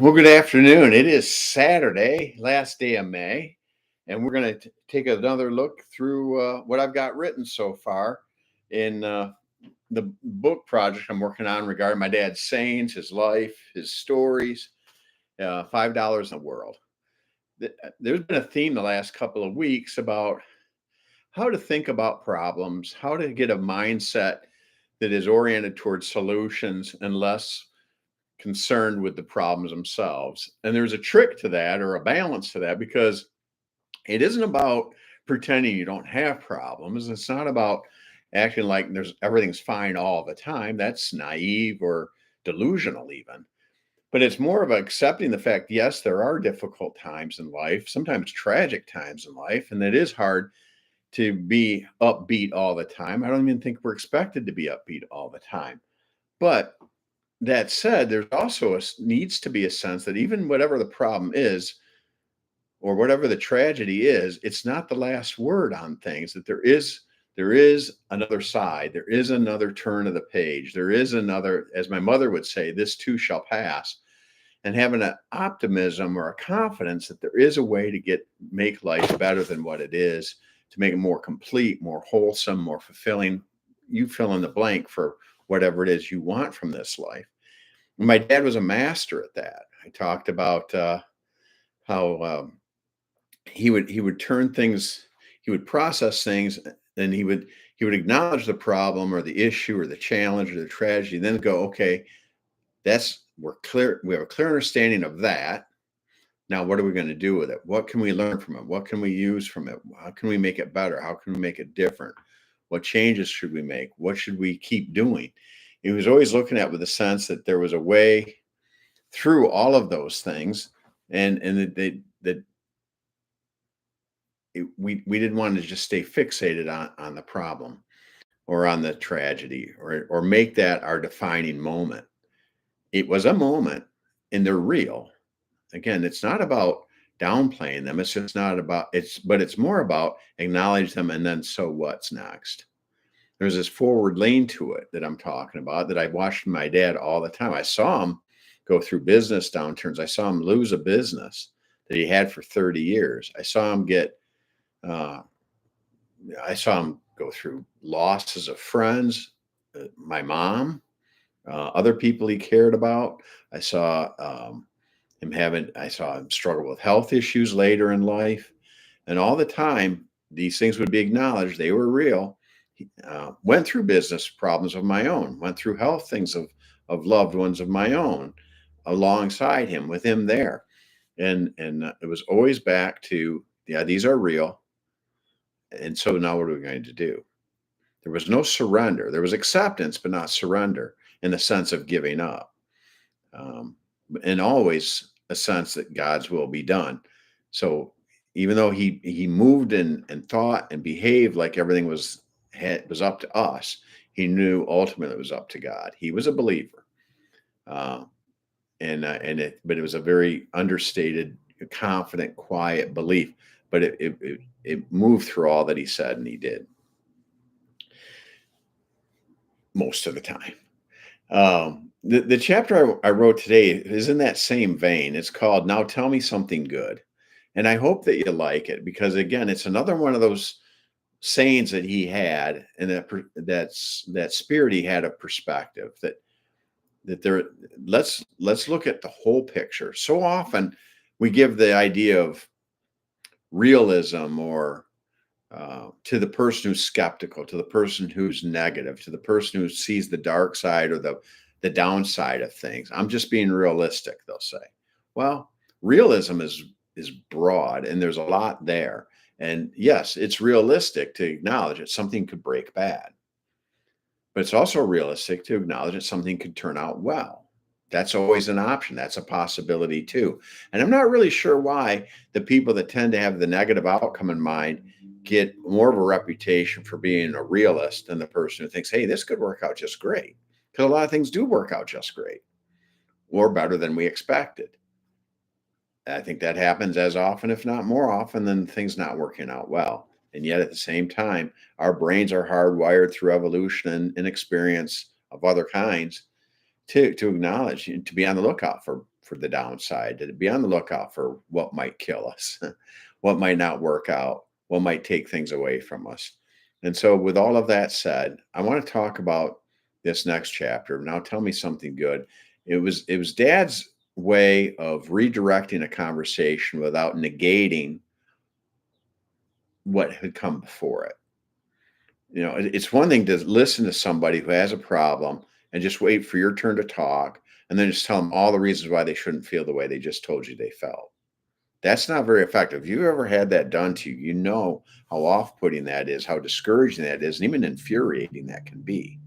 Well, good afternoon. It is Saturday, last day of May, and we're going to take another look through what I've got written so far in the book project I'm working on regarding my dad's sayings, his life, his stories. $5 in the world. There's been a theme the last couple of weeks about how to think about problems, how to get a mindset that is oriented towards solutions and less concerned with the problems themselves. And there's a trick to that or a balance to that because it isn't about pretending you don't have problems. It's not about acting like there's everything's fine all the time. That's naive or delusional even. But it's more of accepting the fact, yes, there are difficult times in life, sometimes tragic times in life, and it is hard to be upbeat all the time. I don't even think we're expected to be upbeat all the time. But that said, there's also needs to be a sense that even whatever the problem is or whatever the tragedy is, it's not the last word on things. That there is another side, there is another turn of the page, there is another, as my mother would say, this too shall pass. And having an optimism or a confidence that there is a way to make life better than what it is, to make it more complete, more wholesome, more fulfilling. You fill in the blank for whatever it is you want from this life. My dad was a master at that. I talked about how he would turn things, he would process things, and he would acknowledge the problem or the issue or the challenge or the tragedy, and then go, okay, we're clear. We have a clear understanding of that. Now, what are we going to do with it? What can we learn from it? What can we use from it? How can we make it better? How can we make it different? What changes should we make? What should we keep doing? He was always looking at with a sense that there was a way through all of those things, and we didn't want to just stay fixated on the problem or on the tragedy or make that our defining moment. It was a moment, and they're real. Again, it's not about downplaying them. It's just not about but it's more about acknowledge them and then so what's next. There's this forward lane to it that I'm talking about that I watched my dad all the time. I saw him go through business downturns. I saw him lose a business that he had for 30 years. Uh, I saw him go through losses of friends, my mom, other people he cared about. I saw him struggle with health issues later in life. And all the time, these things would be acknowledged. They were real. Went through business problems of my own, went through health things of loved ones of my own alongside him, with him there. And it was always back to, yeah, these are real. And so now what are we going to do? There was no surrender. There was acceptance, but not surrender in the sense of giving up. And always a sense that God's will be done. So even though he moved and thought and behaved like everything was up to us, he knew ultimately it was up to God. He was a believer, but it was a very understated, confident, quiet belief. But it moved through all that he said and he did most of the time. The chapter I wrote today is in that same vein. It's called "Now Tell Me Something Good," and I hope that you like it because again, it's another one of those sayings that he had, and that spirit he had of perspective. Let's look at the whole picture. So often we give the idea of realism or to the person who's skeptical, to the person who's negative, to the person who sees the dark side or the downside of things. I'm just being realistic, they'll say. Well, realism is broad and there's a lot there. And yes, it's realistic to acknowledge that something could break bad. But it's also realistic to acknowledge that something could turn out well. That's always an option. That's a possibility too. And I'm not really sure why the people that tend to have the negative outcome in mind get more of a reputation for being a realist than the person who thinks, hey, this could work out just great. Because a lot of things do work out just great or better than we expected. I think that happens as often, if not more often, than things not working out well. And yet at the same time, our brains are hardwired through evolution and experience of other kinds to acknowledge and to be on the lookout for the downside, to be on the lookout for what might kill us, what might not work out, what might take things away from us. And so, with all of that said, I want to talk about this next chapter. Now, tell me something good. It was Dad's way of redirecting a conversation without negating what had come before it. It's one thing to listen to somebody who has a problem and just wait for your turn to talk and then just tell them all the reasons why they shouldn't feel the way they just told you they felt. That's not very effective. If you ever had that done to you, you know how off-putting that is, how discouraging that is, and even infuriating that can be.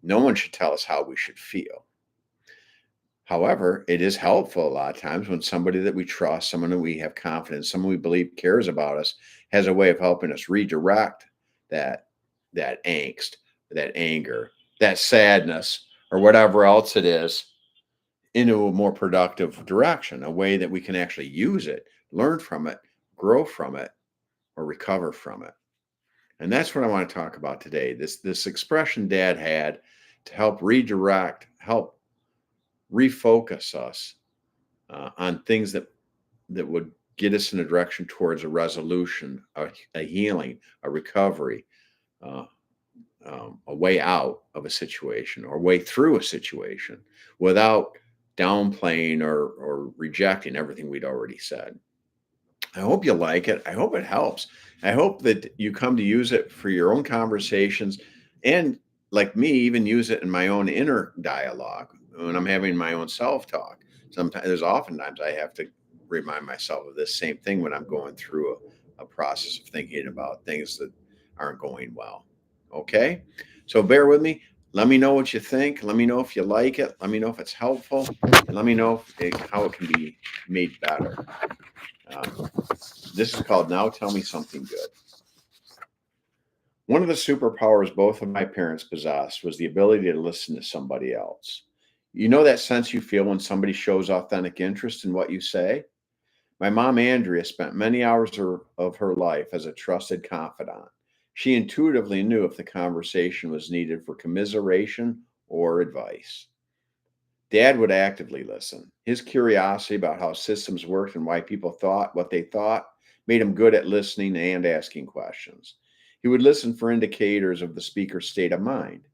No one should tell us how we should feel. However, it is helpful a lot of times when somebody that we trust, someone that we have confidence, someone we believe cares about us, has a way of helping us redirect that angst, that anger, that sadness, or whatever else it is into a more productive direction, a way that we can actually use it, learn from it, grow from it, or recover from it. And that's what I want to talk about today. This expression Dad had to help redirect, help refocus us on things that would get us in a direction towards a resolution, a healing, a recovery, uh, a way out of a situation or way through a situation without downplaying or rejecting everything we'd already said. I hope you like it. I hope it helps. I hope that you come to use it for your own conversations and, like me, even use it in my own inner dialogue when I'm having my own self talk. Sometimes there's oftentimes I have to remind myself of this same thing when I'm going through a process of thinking about things that aren't going well. Okay. So bear with me. Let me know what you think. Let me know if you like it. Let me know if it's helpful. And let me know how it can be made better. Um, this is called Now Tell Me Something Good. One of the superpowers both of my parents possessed was the ability to listen to somebody else. You know that sense you feel when somebody shows authentic interest in what you say? My mom, Andrea, spent many hours of her life as a trusted confidant. She intuitively knew if the conversation was needed for commiseration or advice. Dad would actively listen. His curiosity about how systems worked and why people thought what they thought made him good at listening and asking questions. He would listen for indicators of the speaker's state of mind.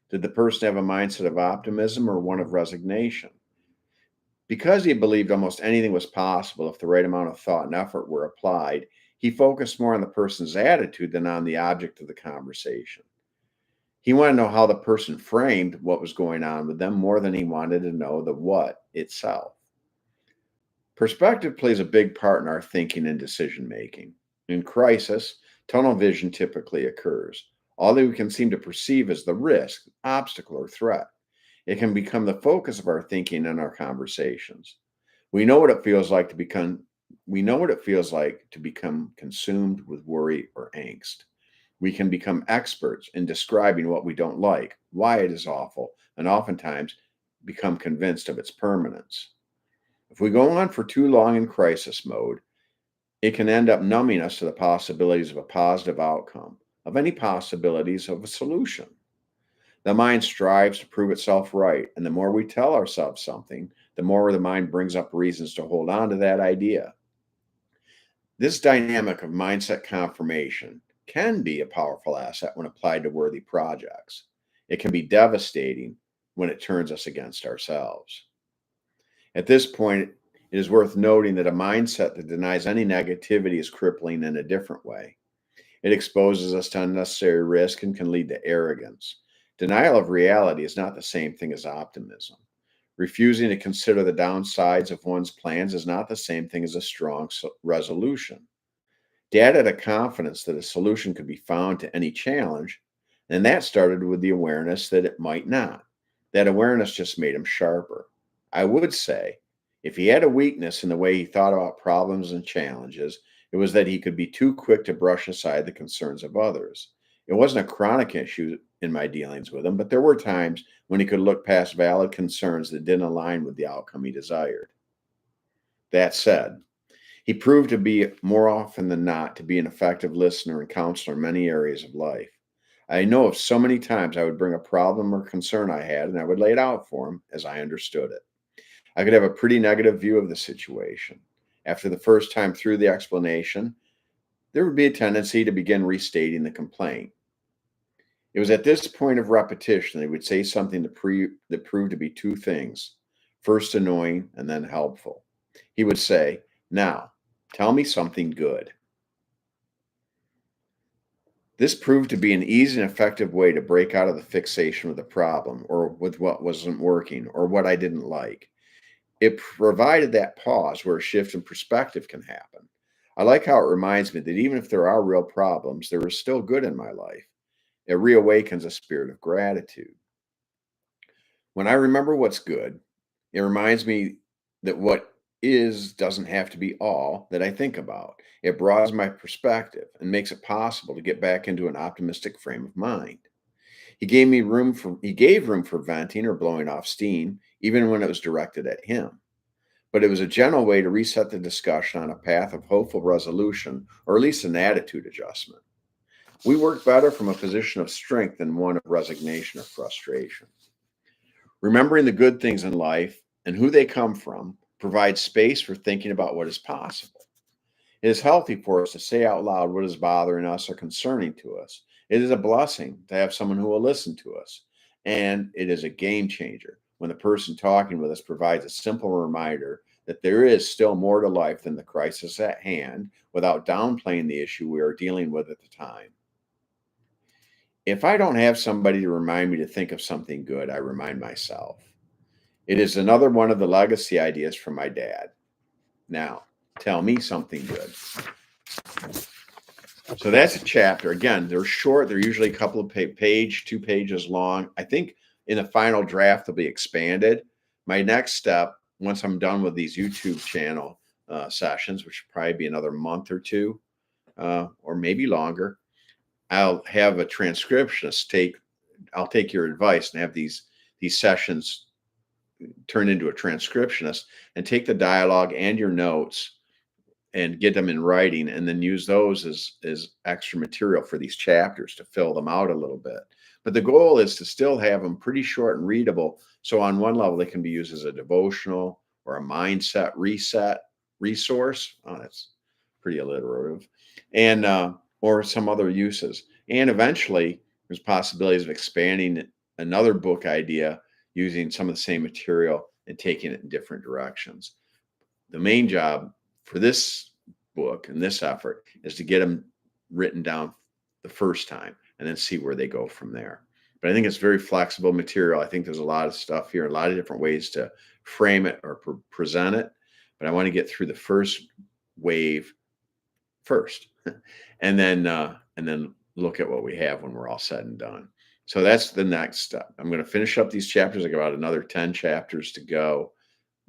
Did the person have a mindset of optimism or one of resignation? Because he believed almost anything was possible if the right amount of thought and effort were applied, he focused more on the person's attitude than on the object of the conversation. He wanted to know how the person framed what was going on with them more than he wanted to know the what itself. Perspective plays a big part in our thinking and decision making. In crisis, tunnel vision typically occurs. All that we can seem to perceive as the risk, obstacle, or threat. It can become the focus of our thinking and our conversations. We know what it feels like to become consumed with worry or angst. We can become experts in describing what we don't like, why it is awful, and oftentimes become convinced of its permanence. If we go on for too long in crisis mode, it can end up numbing us to the possibilities of a positive outcome, of any possibilities of a solution. The mind strives to prove itself right, and the more we tell ourselves something, the more the mind brings up reasons to hold on to that idea. This dynamic of mindset confirmation can be a powerful asset when applied to worthy projects. It can be devastating when it turns us against ourselves. At this point, it is worth noting that a mindset that denies any negativity is crippling in a different way. It exposes us to unnecessary risk and can lead to arrogance. Denial of reality is not the same thing as optimism. Refusing to consider the downsides of one's plans is not the same thing as a strong resolution. Dad had a confidence that a solution could be found to any challenge, and that started with the awareness that it might not. That awareness just made him sharper. I would say, if he had a weakness in the way he thought about problems and challenges, it was that he could be too quick to brush aside the concerns of others. It wasn't a chronic issue in my dealings with him, but there were times when he could look past valid concerns that didn't align with the outcome he desired. That said, he proved to be more often than not to be an effective listener and counselor in many areas of life. I know of so many times I would bring a problem or concern I had and I would lay it out for him as I understood it. I could have a pretty negative view of the situation. After the first time through the explanation, there would be a tendency to begin restating the complaint. It was at this point of repetition that he would say something that proved to be two things: first, annoying, and then helpful. He would say, "Now, tell me something good." This proved to be an easy and effective way to break out of the fixation with the problem or with what wasn't working or what I didn't like. It provided that pause where a shift in perspective can happen. I like how it reminds me that even if there are real problems, there is still good in my life. It reawakens a spirit of gratitude. When I remember what's good, it reminds me that what is doesn't have to be all that I think about. It broadens my perspective and makes it possible to get back into an optimistic frame of mind. He gave room for venting or blowing off steam, even when it was directed at him. But it was a gentle way to reset the discussion on a path of hopeful resolution, or at least an attitude adjustment. We work better from a position of strength than one of resignation or frustration. Remembering the good things in life and who they come from provides space for thinking about what is possible. It is healthy for us to say out loud what is bothering us or concerning to us. It is a blessing to have someone who will listen to us. And it is a game changer when the person talking with us provides a simple reminder that there is still more to life than the crisis at hand without downplaying the issue we are dealing with at the time. If I don't have somebody to remind me to think of something good, I remind myself. It is another one of the legacy ideas from my dad. Now, tell me something good. So that's a chapter. Again, they're short. They're usually a couple of page, 2 pages long. I think in the final draft they'll be expanded. My next step, once I'm done with these YouTube channel sessions, which will probably be another month or two, or maybe longer, I'll have a transcriptionist I'll take your advice and have these sessions turn into a transcriptionist and take the dialogue and your notes and get them in writing and then use those as extra material for these chapters to fill them out a little bit. But the goal is to still have them pretty short and readable. So on one level, they can be used as a devotional or a mindset reset resource. Oh, that's pretty alliterative. And or some other uses. And eventually, there's possibilities of expanding another book idea using some of the same material and taking it in different directions. The main job for this book and this effort is to get them written down the first time and then see where they go from there. But I think it's very flexible material. I think there's a lot of stuff here, a lot of different ways to frame it or present it. But I want to get through the first wave first, and then look at what we have when we're all said and done. So that's the next step. I'm going to finish up these chapters. I got about another 10 chapters to go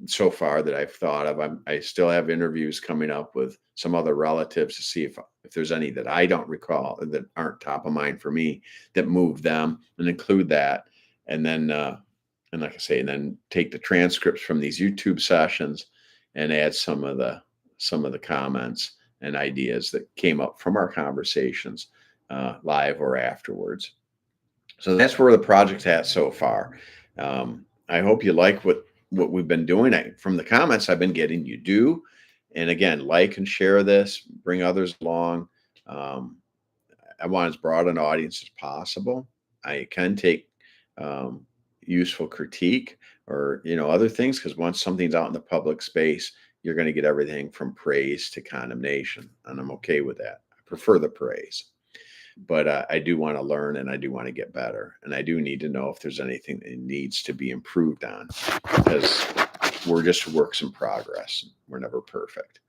so far that I've thought of. I still have interviews coming up with some other relatives to see if there's any that I don't recall that aren't top of mind for me that move them and include that. And then, and like I say, and then take the transcripts from these YouTube sessions and add some of the comments and ideas that came up from our conversations live or afterwards. So that's where the project's at so far. I hope you like what we've been doing. From the comments I've been getting, you do. And again, like and share this, bring others along. I want as broad an audience as possible. I can take useful critique or other things, because once something's out in the public space, you're going to get everything from praise to condemnation, and I'm okay with that. I prefer the praise. But I do want to learn and I do want to get better. And I do need to know if there's anything that needs to be improved on, because we're just works in progress. We're never perfect.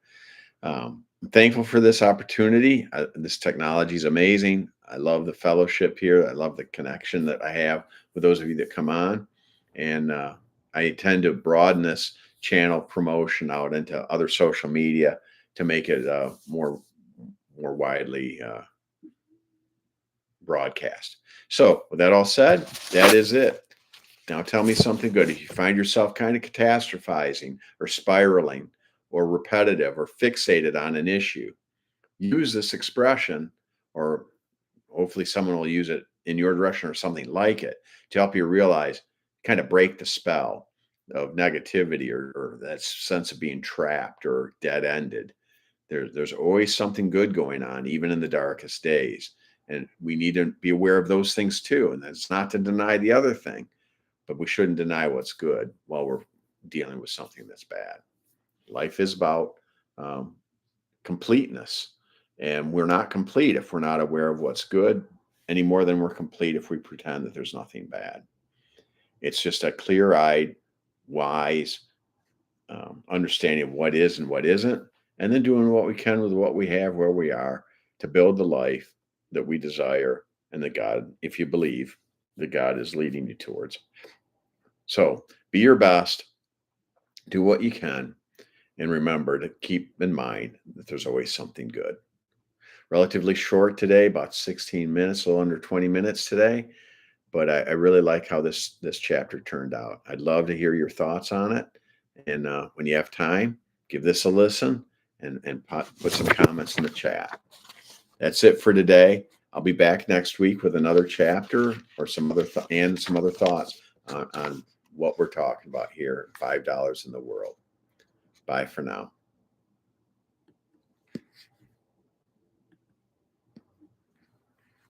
I'm thankful for this opportunity. This technology is amazing. I love the fellowship here. I love the connection that I have with those of you that come on. And I tend to broaden this channel promotion out into other social media to make it more widely broadcast. So with that all said, that is it. Now tell me something good. If you find yourself kind of catastrophizing or spiraling or repetitive or fixated on an issue, use this expression or hopefully someone will use it in your direction or something like it to help you realize, kind of break the spell of negativity or that sense of being trapped or dead-ended. There's always something good going on, even in the darkest days. And we need to be aware of those things too. And that's not to deny the other thing, but we shouldn't deny what's good while we're dealing with something that's bad. Life is about completeness. And we're not complete if we're not aware of what's good any more than we're complete if we pretend that there's nothing bad. It's just a clear-eyed, wise understanding of what is and what isn't, and then doing what we can with what we have where we are to build the life that we desire and that God, if you believe, that God is leading you towards. So be your best, do what you can, and remember to keep in mind that there's always something good. Relatively short today, about 16 minutes, a little under 20 minutes today. But I really like how this chapter turned out. I'd love to hear your thoughts on it. And when you have time, give this a listen and put some comments in the chat. That's it for today. I'll be back next week with another chapter or some other some other thoughts on what we're talking about here. $5 in the world. Bye for now.